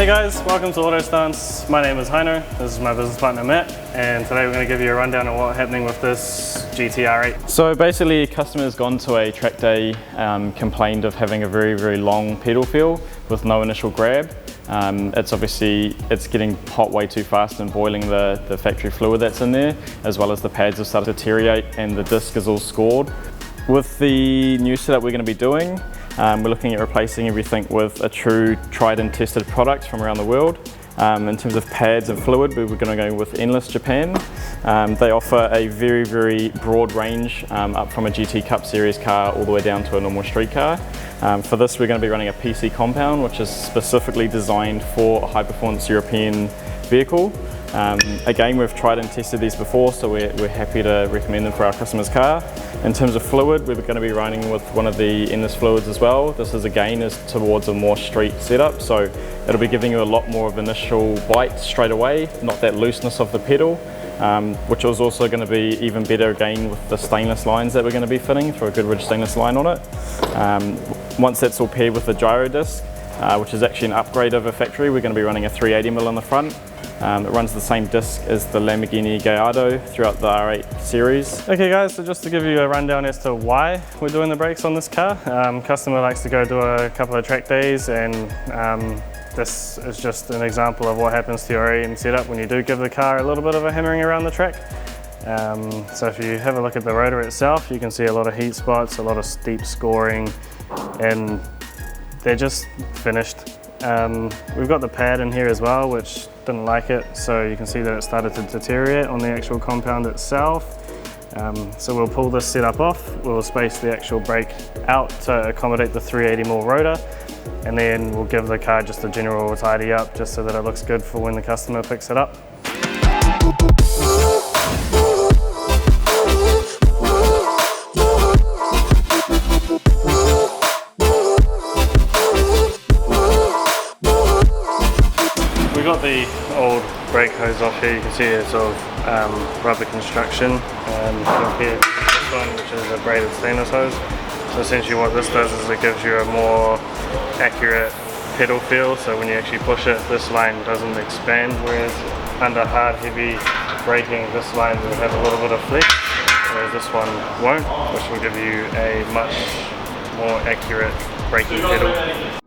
Hey guys, welcome to Auto Stance. My name is Heino, this is my business partner Matt, and today we're going to give you a rundown of what's happening with this GT R8. So basically, a customer's gone to a track day, complained of having a very long pedal feel with no initial grab. It's getting hot way too fast and boiling the factory fluid that's in there, as well as the pads have started to deteriorate and the disc is all scored. With the new setup we're going to be doing, we're looking at replacing everything with a true tried and tested product from around the world. In terms of pads and fluid, we were going to go with Endless Japan. They offer a very broad range, up from a GT Cup Series car all the way down to a normal street car. For this we're going to be running a PC compound, which is specifically designed for a high performance European vehicle. Again, we've tried and tested these before, so we're happy to recommend them for our customer's car. In terms of fluid, we're going to be running with one of the endless fluids as well. This is again towards a more street setup, so it'll be giving you a lot more of initial bite straight away, not that looseness of the pedal, which is also going to be even better again with the stainless lines that we're going to be fitting for a Goodridge stainless line on it. Once that's all paired with the gyrodisc, which is actually an upgrade over factory, we're going to be running a 380mm on the front. It runs the same disc as the Lamborghini Gallardo throughout the R8 series. Okay guys, so just to give you a rundown as to why we're doing the brakes on this car. Customer likes to go do a couple of track days, and this is just an example of what happens to your OEM setup when you do give the car a little bit of a hammering around the track. So if you have a look at the rotor itself, you can see a lot of heat spots, a lot of steep scoring, and they're just finished. We've got the pad in here as well, which didn't like it, so you can see that it started to deteriorate on the actual compound itself. So we'll pull this setup off, we'll space the actual brake out to accommodate the 380mm rotor, and then we'll give the car just a general tidy up just so that it looks good for when the customer picks it up. We got the old brake hose off here. You can see it's of rubber construction, compared to this one, which is a braided stainless hose. So essentially what this does is it gives you a more accurate pedal feel, so when you actually push it, this line doesn't expand, whereas under hard heavy braking, this line will have a little bit of flex, whereas this one won't, which will give you a much more accurate braking pedal.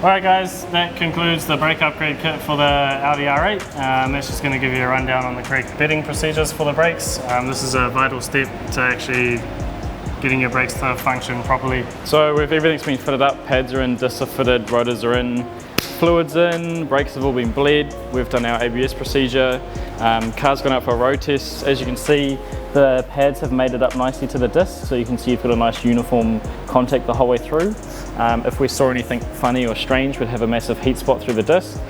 Alright guys, that concludes the brake upgrade kit for the Audi R8. That's just going to give you a rundown on the correct bedding procedures for the brakes. This is a vital step to actually getting your brakes to function properly. So everything's been fitted up, pads are in, discs are fitted, rotors are in, fluids in, brakes have all been bled, we've done our ABS procedure, car's gone out for a road test. As you can see, the pads have made it up nicely to the disc, so you can see you've got a nice uniform contact the whole way through. If we saw anything funny or strange, we'd have a massive heat spot through the disc.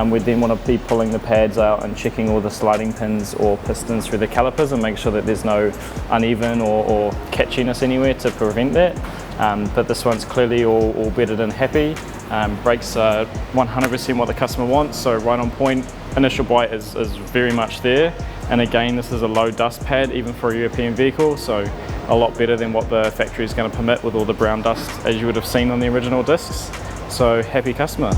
We'd then want to be pulling the pads out and checking all the sliding pins or pistons through the calipers and make sure that there's no uneven or catchiness anywhere to prevent that. but this one's clearly all bedded in happy. Brakes are 100% what the customer wants, so right on point. Initial bite is very much there, and again this is a low dust pad even for a European vehicle, so a lot better than what the factory is going to permit with all the brown dust as you would have seen on the original discs. So happy customer.